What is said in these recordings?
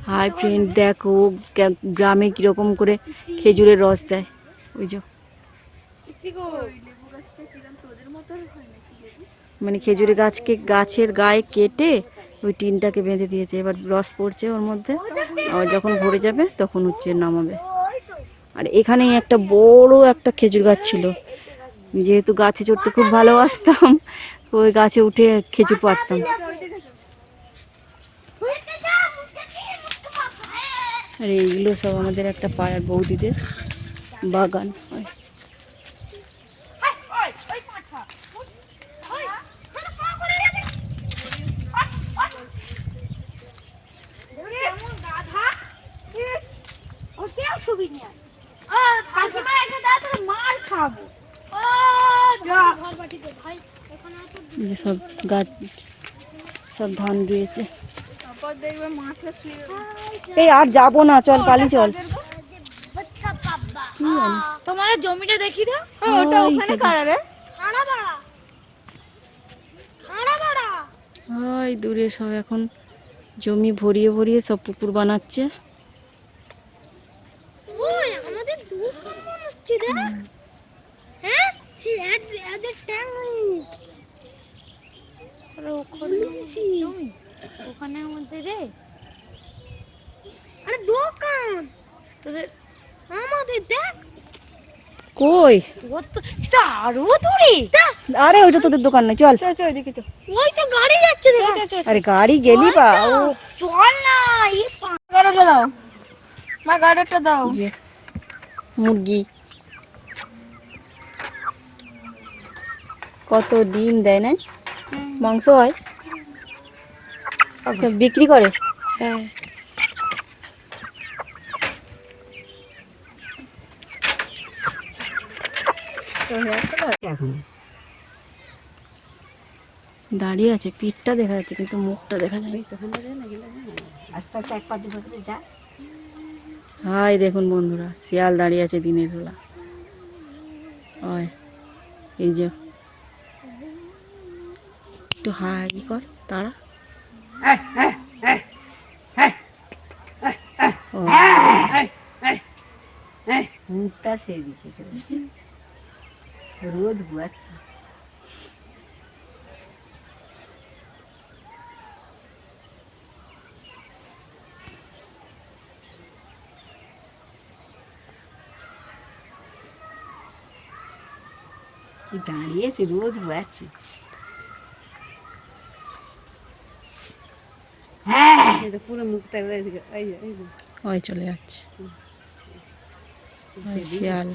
Hi friend, দেখো গ্রামে কিরকম করে খেজুরের রস দেয়। ওই যে মানে খেজুরের গাছের গায়ে কেটে ওই টিনটাকে বেঁধে দিয়েছে, এবার রস পড়ছে ওর মধ্যে, আর যখন ভরে যাবে তখন হচ্ছে নামাবে। আর এখানেই একটা বড় একটা খেজুর গাছ ছিল, যেহেতু গাছে চড়তে খুব ভালোবাসতাম, ওই গাছে উঠে খেজুর পাড়তাম। আর এইগুলো সব আমাদের একটা পাড়ার বৌদিদের বাগান হয়। যে সব গাছ, সব ধান রয়েছে। এই আর যাবো না, চল পালি চল। তোমাদের জমিটা দেখি দাও। ওটা ওখানে কারারে ওই দূরে সব এখন জমি ভরিয়ে ভরিয়ে সব পুকুর বানাচ্ছে। ওখানে মধ্যে রে আরে দোকান তোদের আমাদের দেখ কই? আরো দূরে। আরে ওইটা তোদের দোকান নয়, চল। ওইদিকে তো ওই তো গাড়ি যাচ্ছে। আরে গাড়ি গেলি বা, ও চল না। গাড়িটা দাও মা, গাড়িটা দাও। মুরগি কত ডিম দেয় না, মাংস হয়, সব বিক্রি করে। হ্যাঁ দাঁড়িয়ে আছে, পিঠটা দেখা যাচ্ছে কিন্তু মুখটা দেখা যায়। হাই দেখুন বন্ধুরা, শিয়াল দাঁড়িয়ে আছে দিনের বেলা। ওই এই যে একটু হাই কর তারা। মুখটা সেদিকে রোদ বুয়াচ্ছে। দাঁড়িয়েছে, রোদ বুয়াচ্ছে। হ্যাঁ পুরো মুখটা ওই চলে যাচ্ছে শিয়াল,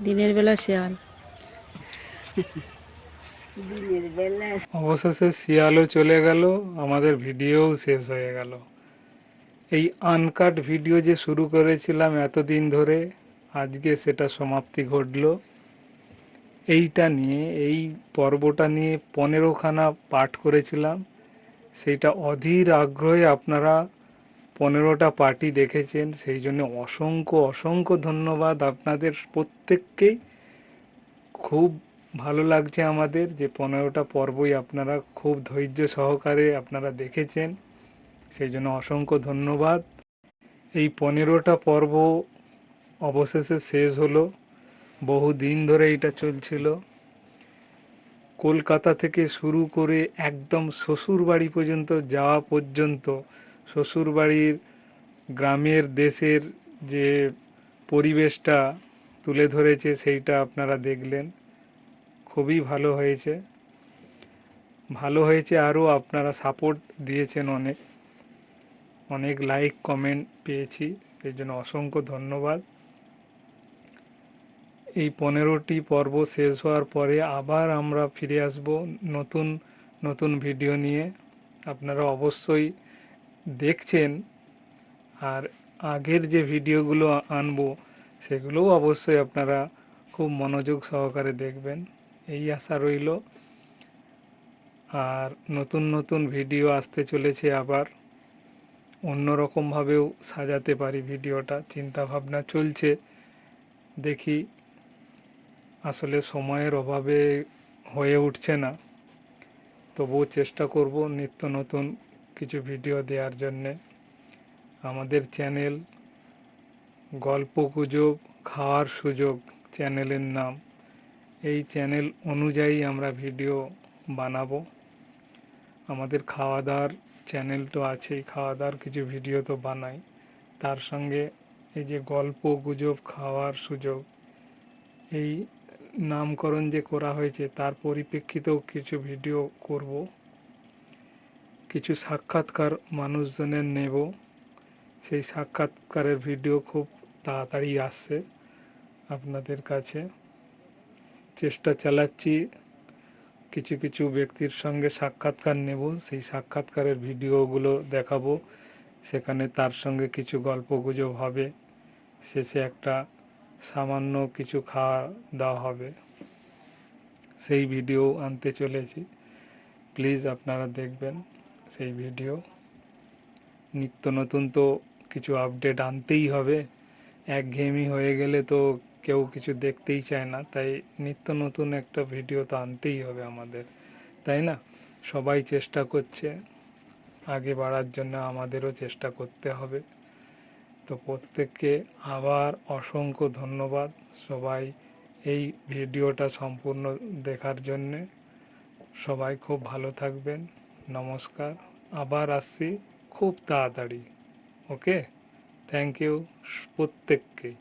দিনের বেলা শিয়াল। অবশেষে শিয়ালও চলে গেল, আমাদের ভিডিওও শেষ হয়ে গেল। এই আনকাট ভিডিও যে শুরু করেছিলাম এতদিন ধরে, আজকে সেটা সমাপ্তি ঘটল। এইটা নিয়ে, এই পর্বটা নিয়ে 15খানা পাঠ করেছিলাম, সেইটা অধীর আগ্রহে আপনারা 15টা পার্টি দেখেছেন, সেই জন্য অসংখ্য অসংখ্য ধন্যবাদ আপনাদের প্রত্যেককেই। খুব ভালো লাগছে আমাদের যে 15টা পর্বই আপনারা খুব ধৈর্য সহকারে আপনারা দেখেছেন, সেই জন্য অসংখ্য ধন্যবাদ। এই 15টা পর্ব অবশেষে শেষ হলো। বহু দিন ধরে এটা চলছিল, কলকাতা থেকে শুরু করে একদম শ্বশুর বাড়ি পর্যন্ত যাওয়া পর্যন্ত, শ্বশুর বাড়ির গ্রামের দেশের যে পরিবেশটা তুলে ধরেছে সেইটা আপনারা দেখলেন। খুবই ভালো হয়েছে, ভালো হয়েছে। আরও আপনারা সাপোর্ট দিয়েছেন, অনেক অনেক লাইক কমেন্ট পেয়েছি, সেই জন্য অসংখ্য ধন্যবাদ। এই 15টি পর্ব শেষ হওয়ার পরে আবার আমরা ফিরে আসব নতুন নতুন ভিডিও নিয়ে। আপনারা অবশ্যই দেখছেন, আর আগের যে ভিডিওগুলো আনবো সেগুলোও অবশ্যই আপনারা খুব মনোযোগ সহকারে দেখবেন, এই আশা রইল। আর নতুন নতুন ভিডিও আসতে চলেছে, আবার অন্যরকমভাবেও সাজাতে পারি ভিডিওটা, চিন্তা ভাবনা চলছে। দেখি, আসলে সময়ের অভাবে হয়ে উঠছে না, তবুও চেষ্টা করব নিত্য নতুন কিছু ভিডিও দেওয়ার জন্যে। আমাদের চ্যানেল গল্পগুজব খাওয়ার সুযোগ চ্যানেলের নাম। এই চ্যানেল অনুযায়ী আমরা ভিডিও বানাবো। আমাদের খাওয়া দাওয়ার চ্যানেল তো আছেই, খাওয়া দাওয়ার কিছু ভিডিও তো বানাই, তার সঙ্গে এই যে গল্প গুজব খাওয়ার সুযোগ, এই নামকরণ যে করা হয়েছে তার পরিপ্রেক্ষিতেও কিছু ভিডিও করব। কিছু সাক্ষাৎকার মানুষজনের নেব, সেই সাক্ষাৎকারের ভিডিও খুব তাড়াতাড়ি আসছে আপনাদের কাছে। চেষ্টা চালাচ্ছি কিছু কিছু ব্যক্তির সঙ্গে সাক্ষাৎকার নেব, সেই সাক্ষাৎকারের ভিডিওগুলো দেখাবো। সেখানে তার সঙ্গে কিছু গল্পগুজব হবে, শেষে একটা সামান্য কিছু খাওয়া দাওয়া হবে। সেই ভিডিও আনতে চলেছি, প্লিজ আপনারা দেখবেন সেই ভিডিও। নিত্য নতুন তো কিছু আপডেট আনতেই হবে, একঘেয়েমি হয়ে গেলে তো কেউ কিছু দেখতেই চায় না, তাই নিত্য নতুন একটা ভিডিও তো আনতেই হবে আমাদের, তাই না? সবাই চেষ্টা করছে আগে বাড়ার জন্য, আমাদেরও চেষ্টা করতে হবে। তো প্রত্যেককে আবার অসংখ্য ধন্যবাদ, সবাই এই ভিডিওটা সম্পূর্ণ দেখার জন্যে। সবাই খুব ভালো থাকবেন, নমস্কার। আবার আসছি খুব তাড়াতাড়ি। ওকে, থ্যাংক ইউ প্রত্যেককে।